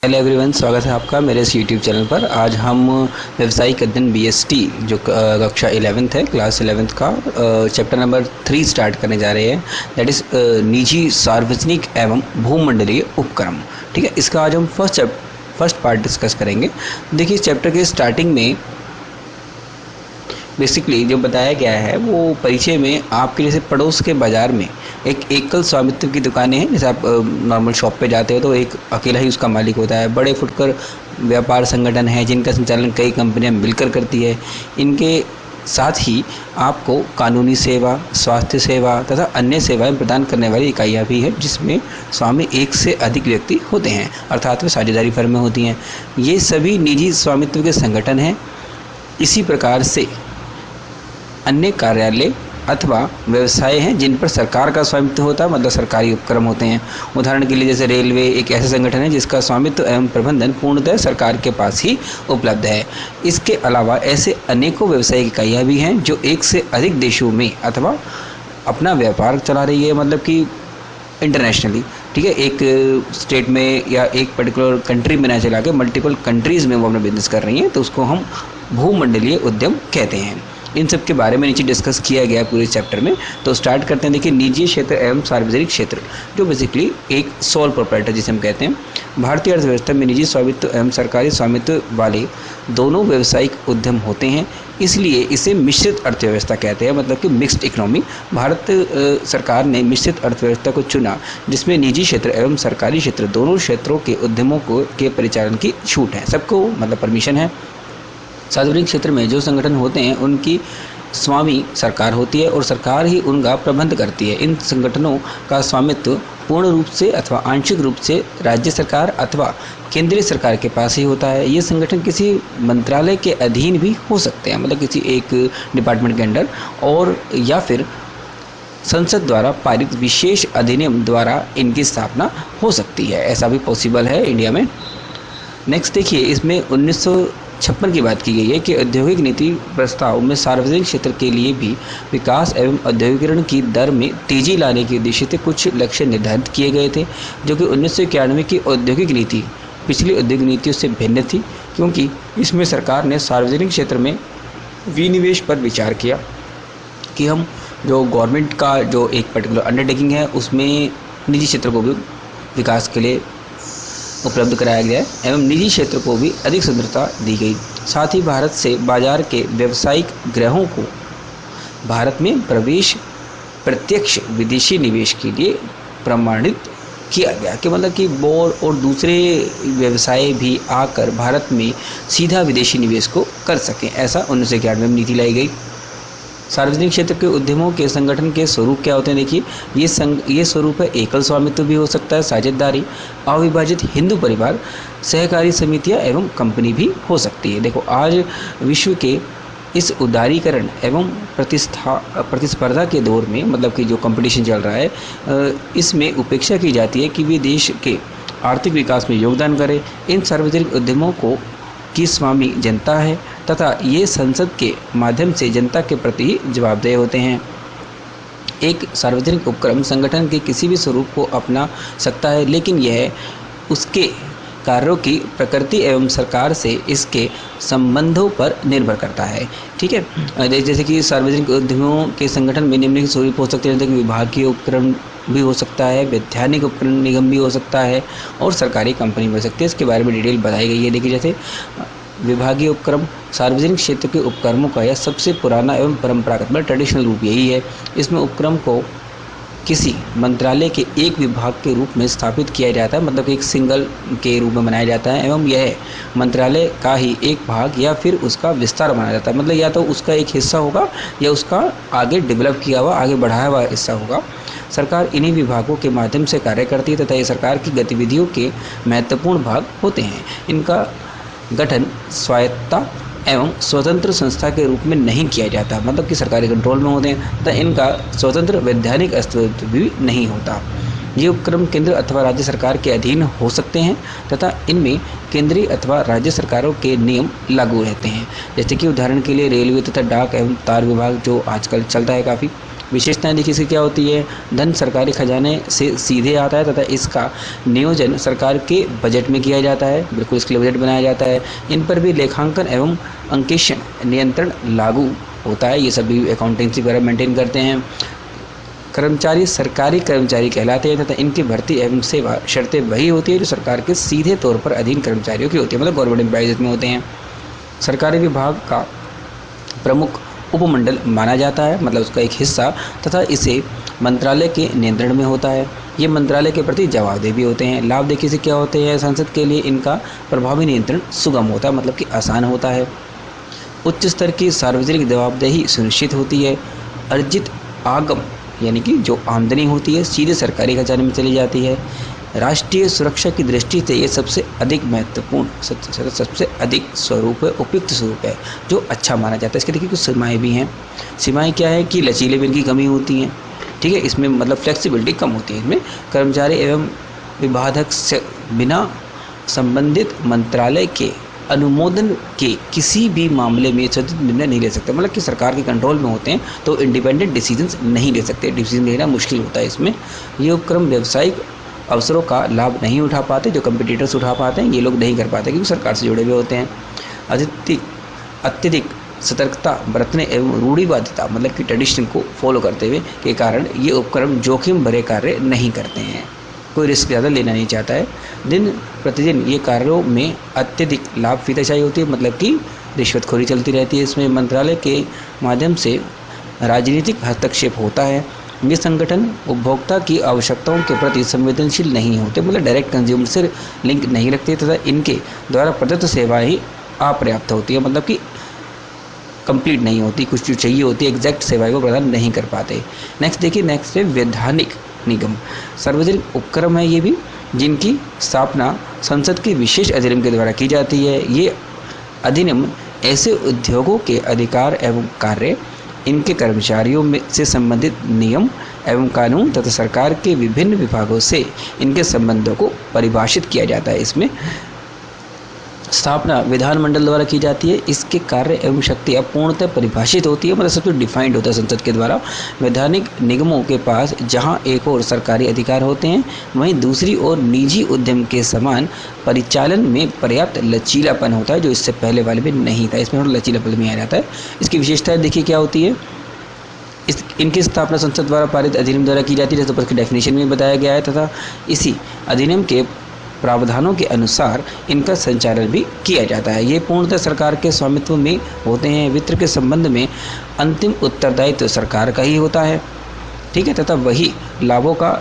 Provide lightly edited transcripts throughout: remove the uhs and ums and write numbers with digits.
Hello everyone, स्वागत है आपका मेरे इस यूट्यूब चैनल पर। आज हम व्यावसायिक अध्ययन बीएसटी जो कक्षा 11th है, क्लास 11th का चैप्टर नंबर 3 स्टार्ट करने जा रहे हैं। दैट इज़ निजी सार्वजनिक एवं भूमंडलीय उपक्रम। ठीक है, इसका आज हम फर्स्ट पार्ट डिस्कस करेंगे। देखिए, इस चैप्टर के स्टार्टिंग में बेसिकली जो बताया गया है वो परिचय में आपके जैसे पड़ोस के बाज़ार में एक एकल स्वामित्व की दुकानें हैं। जैसे आप नॉर्मल शॉप पे जाते हो तो एक अकेला ही उसका मालिक होता है। बड़े फुटकर व्यापार संगठन हैं जिनका संचालन कई कंपनियां मिलकर करती है। इनके साथ ही आपको कानूनी सेवा, स्वास्थ्य सेवा तथा अन्य सेवाएं प्रदान करने वाली इकाइयाँ भी हैं जिसमें स्वामी एक से अधिक व्यक्ति होते हैं, अर्थात वे साझेदारी फर्में होती हैं। ये सभी निजी स्वामित्व के संगठन हैं। इसी प्रकार से अन्य कार्यालय अथवा व्यवसाय हैं जिन पर सरकार का स्वामित्व होता है, मतलब सरकारी उपक्रम होते हैं। उदाहरण के लिए जैसे रेलवे एक ऐसा संगठन है जिसका स्वामित्व एवं प्रबंधन पूर्णतः सरकार के पास ही उपलब्ध है। इसके अलावा ऐसे अनेकों व्यावसायिक इकाइयाँ भी हैं जो एक से अधिक देशों में अथवा अपना व्यापार चला रही है, मतलब कि इंटरनेशनली। ठीक है, एक स्टेट में या एक पर्टिकुलर कंट्री में ना चला के मल्टीपल कंट्रीज़ में वो अपना बिजनेस कर रही हैं, तो उसको हम भूमंडलीय उद्यम कहते हैं। इन सब के बारे में नीचे डिस्कस किया गया पूरे चैप्टर में। तो स्टार्ट करते हैं। देखिए, निजी क्षेत्र एवं सार्वजनिक क्षेत्र, जो बेसिकली एक सोल प्रोप्राइटर जिसे हम कहते हैं। भारतीय अर्थव्यवस्था में निजी स्वामित्व एवं सरकारी स्वामित्व वाले दोनों व्यावसायिक उद्यम होते हैं, इसलिए इसे मिश्रित अर्थव्यवस्था कहते हैं, मतलब कि मिक्स्ड इकोनॉमी। भारत सरकार ने मिश्रित अर्थव्यवस्था को चुना जिसमें निजी क्षेत्र एवं सरकारी क्षेत्र दोनों क्षेत्रों के उद्यमों को के परिचालन की छूट है, सबको मतलब परमिशन है। सार्वजनिक क्षेत्र में जो संगठन होते हैं उनकी स्वामी सरकार होती है और सरकार ही उनका प्रबंध करती है। इन संगठनों का स्वामित्व पूर्ण रूप से अथवा आंशिक रूप से राज्य सरकार अथवा केंद्रीय सरकार के पास ही होता है। ये संगठन किसी मंत्रालय के अधीन भी हो सकते हैं, मतलब किसी एक डिपार्टमेंट के अंडर, और या फिर संसद द्वारा पारित विशेष अधिनियम द्वारा इनकी स्थापना हो सकती है। ऐसा भी पॉसिबल है इंडिया में। नेक्स्ट देखिए, इसमें 1956 की बात की गई है कि औद्योगिक नीति प्रस्ताव में सार्वजनिक क्षेत्र के लिए भी विकास एवं औद्योगिकरण की दर में तेजी लाने के उद्देश्य से कुछ लक्ष्य निर्धारित किए गए थे, जो कि 1991 की औद्योगिक नीति पिछली औद्योगिक नीतियों से भिन्न थी, क्योंकि इसमें सरकार ने सार्वजनिक क्षेत्र में विनिवेश पर विचार किया कि हम जो गवर्नमेंट का जो एक पर्टिकुलर अंडरटेकिंग है उसमें निजी क्षेत्र को भी विकास के लिए उपलब्ध कराया गया है एवं निजी क्षेत्र को भी अधिक स्वतंत्रता दी गई। साथ ही भारत से बाजार के व्यावसायिक ग्रहों को भारत में प्रवेश प्रत्यक्ष विदेशी निवेश के लिए प्रमाणित किया गया, कि मतलब कि बोर और दूसरे व्यवसाय भी आकर भारत में सीधा विदेशी निवेश को कर सकें। ऐसा 1991 में नीति लाई गई। सार्वजनिक क्षेत्र के उद्यमों के संगठन के स्वरूप क्या होते हैं? देखिए, ये स्वरूप है एकल स्वामित्व भी हो सकता है, साझेदारी, अविभाजित हिंदू परिवार, सहकारी समितियां एवं कंपनी भी हो सकती है। देखो, आज विश्व के इस उदारीकरण एवं प्रतिस्पर्धा के दौर में, मतलब कि जो कंपटीशन चल रहा है, इसमें उपेक्षा की जाती है कि वे देश के आर्थिक विकास में योगदान करें। इन सार्वजनिक उद्यमों की स्वामी जनता है तथा ये संसद के माध्यम से जनता के प्रति जवाबदेह होते हैं। एक सार्वजनिक उपक्रम संगठन के किसी भी स्वरूप को अपना सकता है, लेकिन यह उसके कार्यों की प्रकृति एवं सरकार से इसके संबंधों पर निर्भर करता है। ठीक है, जैसे कि सार्वजनिक उद्यमों के संगठन में निम्नलिखित स्वरूप हो सकते हैं, जैसे कि विभागीय उपक्रम भी हो सकता है, वैधानिक उपक्रम निगम भी हो सकता है और सरकारी कंपनी भी हो सकती है। इसके बारे में डिटेल बताई गई है। देखिए, जैसे विभागीय उपक्रम सार्वजनिक क्षेत्र के उपक्रमों का यह सबसे पुराना एवं परंपरागत मतलब ट्रेडिशनल रूप यही है। इसमें उपक्रम को किसी मंत्रालय के एक विभाग के रूप में स्थापित किया जाता है, मतलब एक सिंगल के रूप में बनाया जाता है एवं यह मंत्रालय का ही एक भाग या फिर उसका विस्तार बनाया जाता है, मतलब या तो उसका एक हिस्सा होगा या उसका आगे डेवलप किया हुआ, आगे बढ़ाया हुआ हिस्सा होगा। सरकार इन्हीं विभागों के माध्यम से कार्य करती है तथा ये सरकार की गतिविधियों के महत्वपूर्ण भाग होते हैं। इनका गठन स्वायत्तता एवं स्वतंत्र संस्था के रूप में नहीं किया जाता, मतलब कि सरकारी कंट्रोल में होते हैं तथा इनका स्वतंत्र वैधानिक अस्तित्व भी नहीं होता। ये उपक्रम केंद्र अथवा राज्य सरकार के अधीन हो सकते हैं तथा इनमें केंद्रीय अथवा राज्य सरकारों के नियम लागू रहते हैं। जैसे कि उदाहरण के लिए रेलवे तथा डाक एवं तार विभाग जो आजकल चलता है काफ़ी, विशेषताएं देखिए इसकी क्या होती है। धन सरकारी खजाने से सीधे आता है तथा इसका नियोजन सरकार के बजट में किया जाता है, बिल्कुल इसके लिए बजट बनाया जाता है। इन पर भी लेखांकन एवं अंकेक्षण नियंत्रण लागू होता है, ये सभी अकाउंटेंसी वगैरह मेंटेन करते हैं। कर्मचारी सरकारी कर्मचारी कहलाते हैं तथा इनकी भर्ती एवं सेवा शर्तें वही होती है जो सरकार के सीधे तौर पर अधीन कर्मचारियों की होती है, मतलब गवर्नमेंट एम्प्लॉइज में होते हैं। सरकारी विभाग का प्रमुख उपमंडल माना जाता है, मतलब उसका एक हिस्सा, तथा इसे मंत्रालय के नियंत्रण में होता है। ये मंत्रालय के प्रति जवाबदेह भी होते हैं। लाभ देखिए से क्या होते हैं। संसद के लिए इनका प्रभावी नियंत्रण सुगम होता है, मतलब कि आसान होता है। उच्च स्तर की सार्वजनिक जवाबदेही सुनिश्चित होती है। अर्जित आगम यानी कि जो आमदनी होती है सीधे सरकारी खजाने में चली जाती है। राष्ट्रीय सुरक्षा की दृष्टि से ये सबसे अधिक महत्वपूर्ण, सबसे अधिक स्वरूप है, उपयुक्त स्वरूप है, जो अच्छा माना जाता है। इसके देखिए कुछ सीमाएँ भी हैं। सीमाएँ क्या है कि लचीलेपन की कमी होती है, ठीक है, इसमें मतलब फ्लेक्सिबिलिटी कम होती है। इसमें कर्मचारी एवं विभागक से बिना संबंधित मंत्रालय के अनुमोदन के किसी भी मामले में स्वतंत्र निर्णय नहीं ले सकते, मतलब कि सरकार के कंट्रोल में होते हैं तो इंडिपेंडेंट डिसीजंस नहीं ले सकते, डिसीजन लेना मुश्किल होता है इसमें। ये उपक्रम व्यावसायिक अवसरों का लाभ नहीं उठा पाते, जो कंपटीटर्स उठा पाते हैं ये लोग नहीं कर पाते क्योंकि सरकार से जुड़े हुए होते हैं। अत्यधिक सतर्कता बरतने एवं रूढ़िवादिता मतलब कि ट्रेडिशन को फॉलो करते हुए के कारण ये उपक्रम जोखिम भरे कार्य नहीं करते हैं, कोई रिस्क ज़्यादा लेना नहीं चाहता है। दिन प्रतिदिन ये कार्यों में अत्यधिक लाभफीताशाही होती है, मतलब कि रिश्वतखोरी चलती रहती है। इसमें मंत्रालय के माध्यम से राजनीतिक हस्तक्षेप होता है। ये संगठन उपभोक्ता की आवश्यकताओं के प्रति संवेदनशील नहीं होते, मतलब डायरेक्ट कंज्यूमर से लिंक नहीं रखते तथा इनके द्वारा प्रदत्त सेवाएं ही अपर्याप्त होती है, मतलब कि कंप्लीट नहीं होती, कुछ जो चाहिए होती है एग्जैक्ट सेवाएं को प्रदान नहीं कर पाते। नेक्स्ट देखिए, नेक्स्ट है वैधानिक निगम। सार्वजनिक उपक्रम है ये भी, जिनकी स्थापना संसद के विशेष अधिनियम के द्वारा की जाती है। ये अधिनियम ऐसे उद्योगों के अधिकार एवं कार्य, इनके कर्मचारियों में से संबंधित नियम एवं कानून तथा सरकार के विभिन्न विभागों से इनके संबंधों को परिभाषित किया जाता है। इसमें स्थापना विधानमंडल द्वारा की जाती है। इसके कार्य एवं शक्तियाँ पूर्णतः परिभाषित होती है, मतलब सब कुछ डिफाइंड होता है संसद के द्वारा। वैधानिक निगमों के पास जहां एक और सरकारी अधिकार होते हैं, वहीं दूसरी ओर निजी उद्यम के समान परिचालन में पर्याप्त लचीलापन होता है, जो इससे पहले वाले में नहीं था। इसमें थोड़ा लचीलापन में आ जाता है। इसकी विशेषताएं देखिए क्या होती है। इनकी स्थापना संसद द्वारा पारित अधिनियम द्वारा की जाती है, जैसे ऊपर की डेफिनेशन में बताया गया है, तथा इसी अधिनियम के प्रावधानों के अनुसार इनका संचालन भी किया जाता है। ये पूर्णतः सरकार के स्वामित्व में होते हैं। वित्त के संबंध में अंतिम उत्तरदायित्व सरकार का ही होता है, ठीक है, तथा वही लाभों का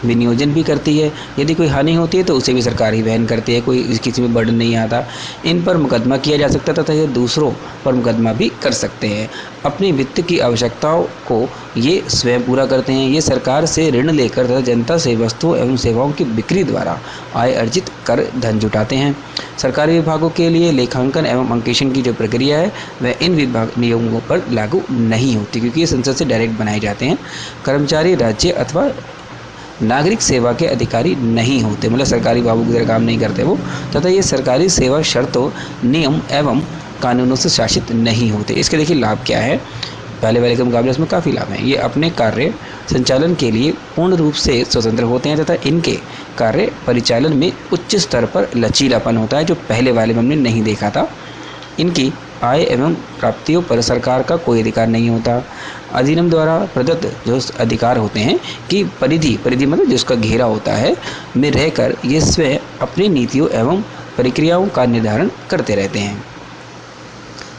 विनियोजन भी करती है। यदि कोई हानि होती है तो उसे भी सरकार ही वहन करती है, कोई किसी में बर्डन नहीं आता। इन पर मुकदमा किया जा सकता तथा ये दूसरों पर मुकदमा भी कर सकते हैं। अपनी वित्त की आवश्यकताओं को ये स्वयं पूरा करते हैं। ये सरकार से ऋण लेकर तथा जनता से वस्तुओं एवं सेवाओं की बिक्री द्वारा आय अर्जित कर धन जुटाते हैं। सरकारी विभागों के लिए लेखांकन एवं अंकेक्षण की जो प्रक्रिया है वह इन विभाग नियमों पर लागू नहीं होती, क्योंकि ये संसद से डायरेक्ट बनाए जाते हैं। कर्मचारी राज्य अथवा नागरिक सेवा के अधिकारी नहीं होते, मतलब सरकारी विभागों की तरह काम नहीं करते वो, तथा ये सरकारी सेवा शर्तों, नियम एवं कानूनों से शासित नहीं होते। इसके देखिए लाभ क्या है। पहले वाले के मुकाबले इसमें काफ़ी लाभ हैं। ये अपने कार्य संचालन के लिए पूर्ण रूप से स्वतंत्र होते हैं तथा इनके कार्य परिचालन में उच्च स्तर पर लचीलापन होता है, जो पहले वाले में हमने नहीं देखा था। इनकी आय एवं प्राप्तियों पर सरकार का कोई अधिकार नहीं होता। अधिनियम द्वारा प्रदत्त जो अधिकार होते हैं कि परिधि मतलब जिसका घेरा होता है में रहकर ये स्वयं अपनी नीतियों एवं प्रक्रियाओं का निर्धारण करते रहते हैं।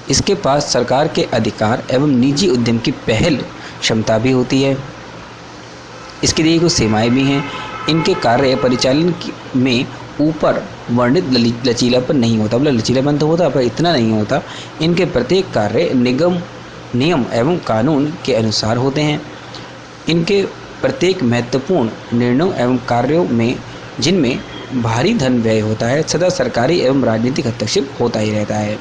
इसके पास सरकार के अधिकार एवं निजी उद्यम की पहल क्षमता भी होती है। इसके लिए कुछ सीमाएं भी हैं। इनके कार्य परिचालन में ऊपर वर्णित लचीलापन नहीं होता, मतलब लचीलापन तो होता पर इतना नहीं होता। इनके प्रत्येक कार्य नियम एवं कानून के अनुसार होते हैं। इनके प्रत्येक महत्वपूर्ण निर्णयों एवं कार्यों में जिनमें भारी धन व्यय होता है, सदा सरकारी एवं राजनीतिक हस्तक्षेप होता ही रहता है।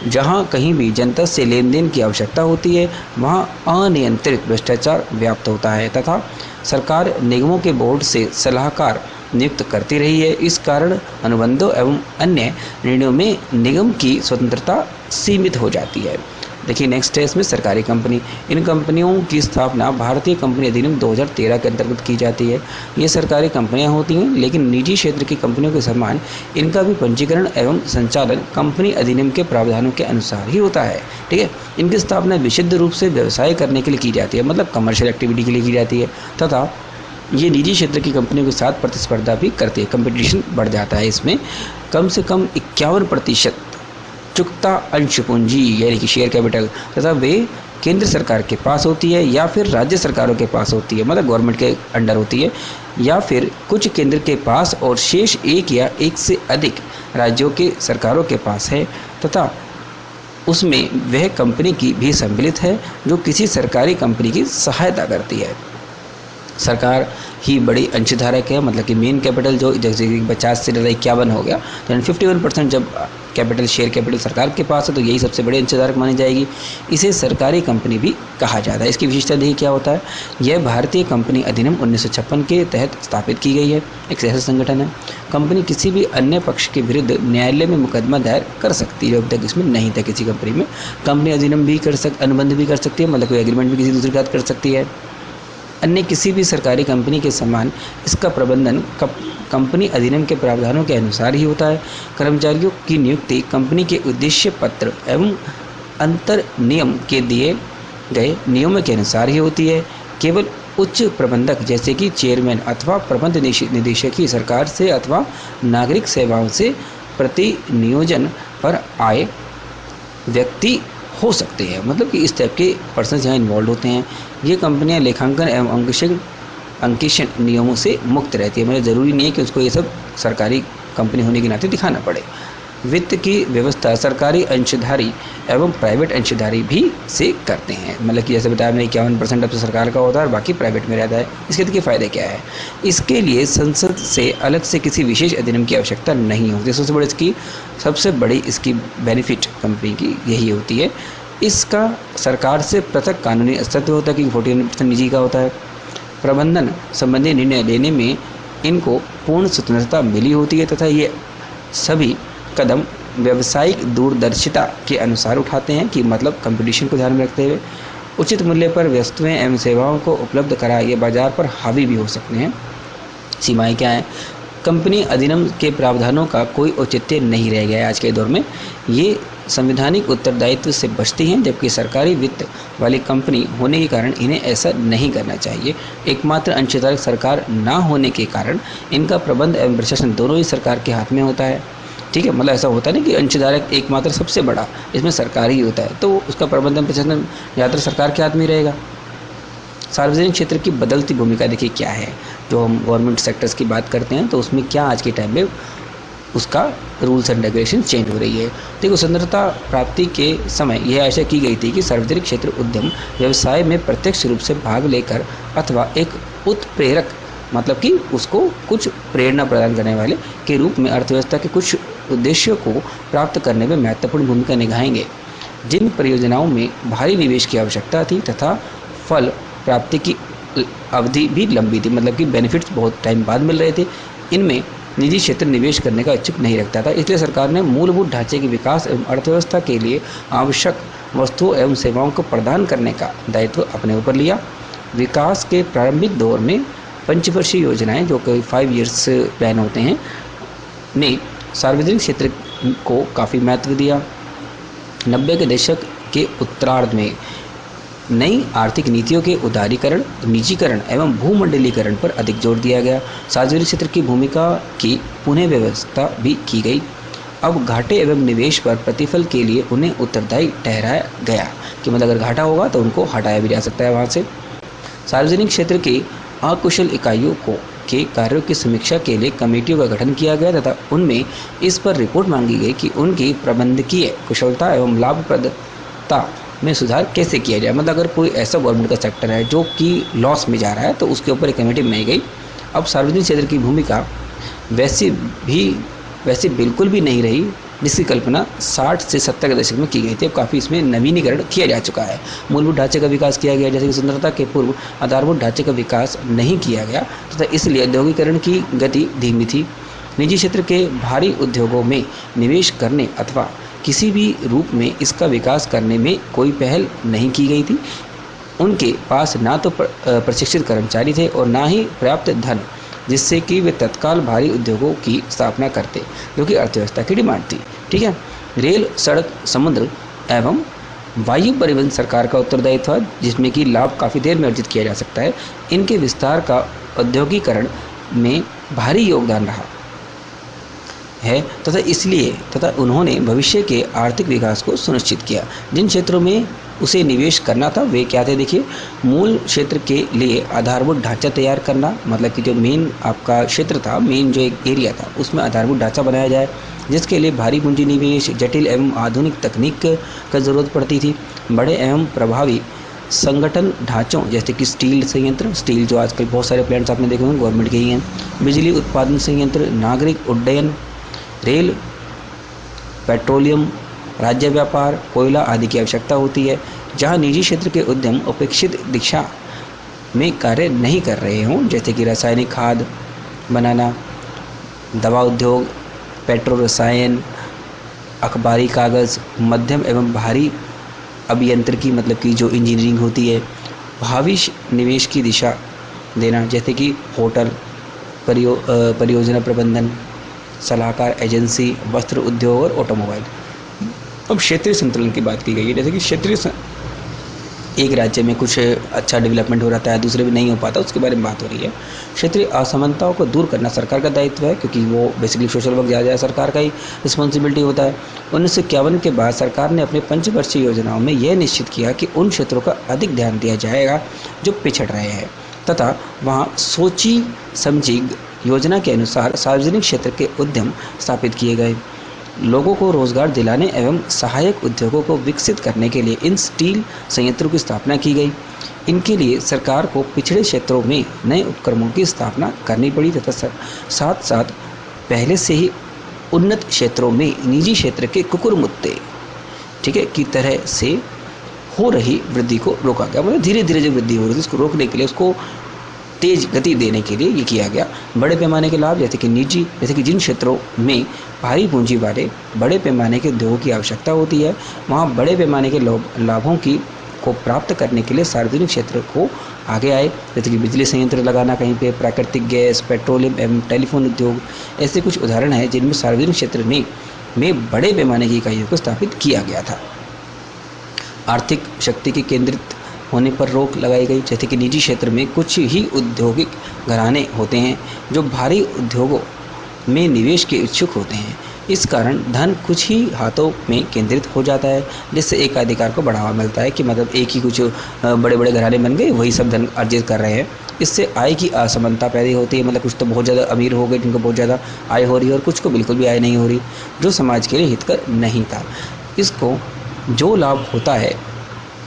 जहां कहीं भी जनता से लेन देन की आवश्यकता होती है, वहां अनियंत्रित भ्रष्टाचार व्याप्त होता है तथा सरकार निगमों के बोर्ड से सलाहकार नियुक्त करती रही है। इस कारण अनुबंधों एवं अन्य निर्णयों में निगम की स्वतंत्रता सीमित हो जाती है। देखिए नेक्स्ट है इसमें सरकारी कंपनी। इन कंपनियों की स्थापना भारतीय कंपनी अधिनियम 2013 के अंतर्गत की जाती है। ये सरकारी कंपनियां होती हैं, लेकिन निजी क्षेत्र की कंपनियों के समान इनका भी पंजीकरण एवं संचालन कंपनी अधिनियम के प्रावधानों के अनुसार ही होता है। ठीक है, इनकी स्थापना विशुद्ध रूप से व्यवसाय करने के लिए की जाती है, मतलब कमर्शियल एक्टिविटी के लिए की जाती है, तथा ये निजी क्षेत्र की कंपनियों के साथ प्रतिस्पर्धा भी करती है। कंपटीशन बढ़ जाता है इसमें। कम से कम 51% चुकता अंश पूंजी यानी कि शेयर कैपिटल तथा वे केंद्र सरकार के पास होती है या फिर राज्य सरकारों के पास होती है, मतलब गवर्नमेंट के अंडर होती है, या फिर कुछ केंद्र के पास और शेष एक या एक से अधिक राज्यों के सरकारों के पास है, तथा उसमें वह कंपनी की भी सम्मिलित है जो किसी सरकारी कंपनी की सहायता करती है। सरकार ही बड़ी अंशधारक है, मतलब कि मेन कैपिटल जो जैसे कि 50 से ज़्यादा 51 हो गया, तो 51% जब कैपिटल शेयर कैपिटल सरकार के पास है तो यही सबसे बड़ी अंशधारक मानी जाएगी। इसे सरकारी कंपनी भी कहा जाता है। इसकी विशेषता देखिए क्या होता है। यह भारतीय कंपनी अधिनियम 1956 के तहत स्थापित की गई है। एक ऐसा संगठन है। कंपनी किसी भी अन्य पक्ष के विरुद्ध न्यायालय में मुकदमा दायर कर सकती है, जब तक इसमें नहीं था किसी कंपनी में। कंपनी अधिनियम भी अनुबंध भी कर सकती है, मतलब कोई एग्रीमेंट भी किसी दूसरे के साथ कर सकती है। अन्य किसी भी सरकारी कंपनी के समान इसका प्रबंधन कंपनी अधिनियम के प्रावधानों के अनुसार ही होता है। कर्मचारियों की नियुक्ति कंपनी के उद्देश्य पत्र एवं अंतर नियम के दिए गए नियमों के अनुसार ही होती है। केवल उच्च प्रबंधक जैसे कि चेयरमैन अथवा प्रबंध निदेशक ही सरकार से अथवा नागरिक सेवाओं से प्रतिनियोजन पर आए व्यक्ति हो सकते हैं, मतलब कि इस टाइप के पर्सन यहाँ इन्वॉल्व होते हैं। ये कंपनियां लेखांकन एवं अंकेक्षण नियमों से मुक्त रहती है, मतलब ज़रूरी नहीं है कि उसको ये सब सरकारी कंपनी होने के नाते दिखाना पड़े। वित्त की व्यवस्था सरकारी अंशधारी एवं प्राइवेट अंशधारी भी से करते हैं, मतलब कि जैसे बताया मैंने 51% अब तो सरकार का होता है और बाकी प्राइवेट में रहता है। इसके देखिए फ़ायदे क्या है। इसके लिए संसद से अलग से किसी विशेष अधिनियम की आवश्यकता नहीं होती। सबसे बड़ी इसकी बेनिफिट कंपनी की यही होती है। इसका सरकार से पृथक कानूनी अस्तित्व होता है, क्योंकि 49% निजी का होता है। प्रबंधन संबंधी निर्णय लेने में इनको पूर्ण स्वतंत्रता मिली होती है तथा ये सभी कदम व्यावसायिक दूरदर्शिता के अनुसार उठाते हैं, कि मतलब कंपटीशन को ध्यान में रखते हुए उचित मूल्य पर वस्तुएं एवं सेवाओं को उपलब्ध कराए ये बाजार पर हावी भी हो सकते हैं। सीमाएं क्या हैं। कंपनी अधिनियम के प्रावधानों का कोई औचित्य नहीं रह गया है आज के दौर में। ये संवैधानिक उत्तरदायित्व से बचती हैं, जबकि सरकारी वित्त वाली कंपनी होने के कारण इन्हें ऐसा नहीं करना चाहिए। एकमात्र अंशधारक सरकार ना होने के कारण इनका प्रबंध एवं प्रशासन दोनों ही सरकार के हाथ में होता है। ठीक है, मतलब ऐसा होता है ना कि अंशधारक एकमात्र सबसे बड़ा इसमें सरकार ही होता है, तो उसका प्रबंधन प्रशासन ज़्यादातर सरकार के हाथ में रहेगा। सार्वजनिक क्षेत्र की बदलती भूमिका देखिए क्या है। जो हम गवर्नमेंट सेक्टर्स की बात करते हैं तो उसमें क्या आज के टाइम में उसका रूल्स एंड रेगुलेशन चेंज हो रही है। देखो, स्वतंत्रता प्राप्ति के समय यह आशा की गई थी कि सार्वजनिक क्षेत्र उद्यम व्यवसाय में प्रत्यक्ष रूप से भाग लेकर अथवा एक उत्प्रेरक, मतलब कि उसको कुछ प्रेरणा प्रदान करने वाले के रूप में अर्थव्यवस्था के कुछ उद्देश्यों को प्राप्त करने में महत्वपूर्ण भूमिका निभाएंगे। जिन परियोजनाओं में भारी निवेश की आवश्यकता थी तथा फल प्राप्ति की अवधि भी लंबी थी, मतलब कि बेनिफिट्स बहुत टाइम बाद मिल रहे थे, इनमें निजी क्षेत्र निवेश करने का इच्छुक नहीं रखता था। इसलिए सरकार ने मूलभूत ढांचे के विकास एवं अर्थव्यवस्था के लिए आवश्यक वस्तुओं एवं सेवाओं को प्रदान करने का दायित्व अपने ऊपर लिया। विकास के प्रारंभिक दौर में पंचवर्षीय योजनाएं, जो कि 5 ईयर्स प्लान होते हैं, ने सार्वजनिक क्षेत्र को काफ़ी महत्व दिया। 90 के दशक के उत्तरार्ध में नई आर्थिक नीतियों के उदारीकरण, निजीकरण एवं भूमंडलीकरण पर अधिक जोर दिया गया। सार्वजनिक क्षेत्र की भूमिका की पुनः व्यवस्था भी की गई। अब घाटे एवं निवेश पर प्रतिफल के लिए उन्हें उत्तरदायी ठहराया गया, कि मतलब अगर घाटा होगा तो उनको हटाया भी जा सकता है वहाँ से। सार्वजनिक क्षेत्र की अकुशल इकाइयों के कार्यों की समीक्षा के लिए कमेटियों का गठन किया गया तथा उनमें इस पर रिपोर्ट मांगी गई कि उनकी प्रबंधकीय कुशलता एवं लाभप्रदता में सुधार कैसे किया जाए। मतलब अगर कोई ऐसा गवर्नमेंट का सेक्टर है जो कि लॉस में जा रहा है तो उसके ऊपर एक कमेटी बनाई गई। अब सार्वजनिक क्षेत्र की भूमिका वैसे बिल्कुल भी नहीं रही जिसकी कल्पना 60 से 70 के दशक में की गई थी। अब काफ़ी इसमें नवीनीकरण किया जा चुका है। मूलभूत ढांचे का विकास किया गया, जैसे कि स्वतंत्रता के पूर्व आधारभूत ढांचे का विकास नहीं किया गया तथा इसलिए औद्योगिकरण की गति धीमी थी। निजी क्षेत्र के भारी उद्योगों में निवेश करने अथवा किसी भी रूप में इसका विकास करने में कोई पहल नहीं की गई थी। उनके पास ना तो प्रशिक्षित कर्मचारी थे और ना ही पर्याप्त धन, जिससे कि वे तत्काल भारी उद्योगों की स्थापना करते, जो कि अर्थव्यवस्था की डिमांड थी। ठीक है। रेल, सड़क, समुद्र एवं वायु परिवहन सरकार का उत्तरदायित्व है, जिसमें कि लाभ काफ़ी देर में अर्जित किया जा सकता है। इनके विस्तार का औद्योगिकरण में भारी योगदान रहा है तथा उन्होंने भविष्य के आर्थिक विकास को सुनिश्चित किया। जिन क्षेत्रों में उसे निवेश करना था वे क्या थे? देखिए, मूल क्षेत्र के लिए आधारभूत ढांचा तैयार करना, मतलब कि जो मेन आपका क्षेत्र था, मेन जो एक एरिया था, उसमें आधारभूत ढांचा बनाया जाए, जिसके लिए भारी पूंजी निवेश, जटिल एवं आधुनिक तकनीक का ज़रूरत पड़ती थी। बड़े एवं प्रभावी संगठन ढांचों जैसे कि स्टील संयंत्र, स्टील जो आजकल बहुत सारे प्लांट्स आपने देखे होंगे गवर्नमेंट के ही हैं, बिजली उत्पादन संयंत्र, नागरिक उड्डयन, रेल, पेट्रोलियम, राज्य व्यापार, कोयला आदि की आवश्यकता होती है। जहां निजी क्षेत्र के उद्यम अपेक्षित दिशा में कार्य नहीं कर रहे हों, जैसे कि रासायनिक खाद बनाना, दवा उद्योग, पेट्रो रसायन, अखबारी कागज़, मध्यम एवं भारी अभियंत्रिकी, मतलब कि जो इंजीनियरिंग होती है, भावी निवेश की दिशा देना, जैसे कि होटल, परियोजना प्रबंधन, सलाहकार एजेंसी, वस्त्र उद्योग और ऑटोमोबाइल। अब क्षेत्रीय संतुलन की बात की गई है, जैसे कि एक राज्य में कुछ अच्छा डेवलपमेंट हो रहा है, दूसरे में नहीं हो पाता, उसके बारे में बात हो रही है। क्षेत्रीय असमानताओं को दूर करना सरकार का दायित्व है, क्योंकि वो बेसिकली सोशल वर्क ज़्यादा सरकार का ही रिस्पॉन्सिबिलिटी होता है। 1951 के बाद सरकार ने अपने पंचवर्षीय योजनाओं में यह निश्चित किया कि उन क्षेत्रों का अधिक ध्यान दिया जाएगा जो पिछड़ रहे हैं, तथा वहाँ सोची समझी योजना के अनुसार सार्वजनिक क्षेत्र के उद्यम स्थापित किए गए। लोगों को रोजगार दिलाने एवं सहायक उद्योगों को विकसित करने के लिए इन स्टील संयंत्रों की स्थापना की गई। इनके लिए सरकार को पिछड़े क्षेत्रों में नए उपक्रमों की स्थापना करनी पड़ी तथा साथ साथ पहले से ही उन्नत क्षेत्रों में निजी क्षेत्र के कुकुरमुत्ते, ठीक है, की तरह से हो रही वृद्धि को रोका गया। मतलब धीरे धीरे जो वृद्धि हो रही थी उसको रोकने के लिए, उसको तेज गति देने के लिए ये किया गया। बड़े पैमाने के लाभ, जैसे कि जिन क्षेत्रों में भारी पूंजी वाले बड़े पैमाने के उद्योगों की आवश्यकता होती है, वहाँ बड़े पैमाने के लाभों को प्राप्त करने के लिए सार्वजनिक क्षेत्र को आगे आए, जैसे कि बिजली संयंत्र लगाना कहीं पे, प्राकृतिक गैस, पेट्रोलियम एवं टेलीफोन उद्योग। ऐसे कुछ उदाहरण हैं जिनमें सार्वजनिक क्षेत्र में बड़े पैमाने की इकाइयों को स्थापित किया गया था। आर्थिक शक्ति के केंद्रित होने पर रोक लगाई गई, जैसे कि निजी क्षेत्र में कुछ ही औद्योगिक घराने होते हैं जो भारी उद्योगों में निवेश के इच्छुक होते हैं। इस कारण धन कुछ ही हाथों में केंद्रित हो जाता है, जिससे एकाधिकार को बढ़ावा मिलता है कि मतलब एक ही कुछ बड़े बड़े घराने बन गए, वही सब धन अर्जित कर रहे हैं। इससे आय की असमानता पैदा होती है, मतलब कुछ तो बहुत ज़्यादा अमीर हो गए जिनको बहुत ज़्यादा आय हो रही है और कुछ को बिल्कुल भी आय नहीं हो रही, जो समाज के लिए हितकर नहीं था। इसको जो लाभ होता है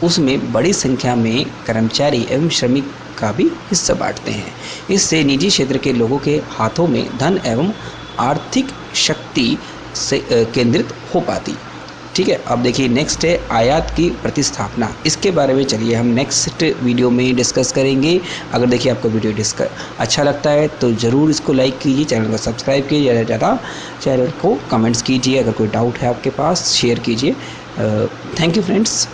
उसमें बड़ी संख्या में कर्मचारी एवं श्रमिक का भी हिस्सा बांटते हैं। इससे निजी क्षेत्र के लोगों के हाथों में धन एवं आर्थिक शक्ति से केंद्रित हो पाती। ठीक है। अब देखिए नेक्स्ट है आयात की प्रतिस्थापना। इसके बारे में चलिए हम नेक्स्ट वीडियो में डिस्कस करेंगे। अगर देखिए आपको वीडियो अच्छा लगता है तो ज़रूर इसको लाइक कीजिए, चैनल को सब्सक्राइब कीजिए, ज़्यादा से ज़्यादा चैनल को कमेंट्स कीजिए, अगर कोई डाउट है आपके पास शेयर कीजिए। Thank you friends.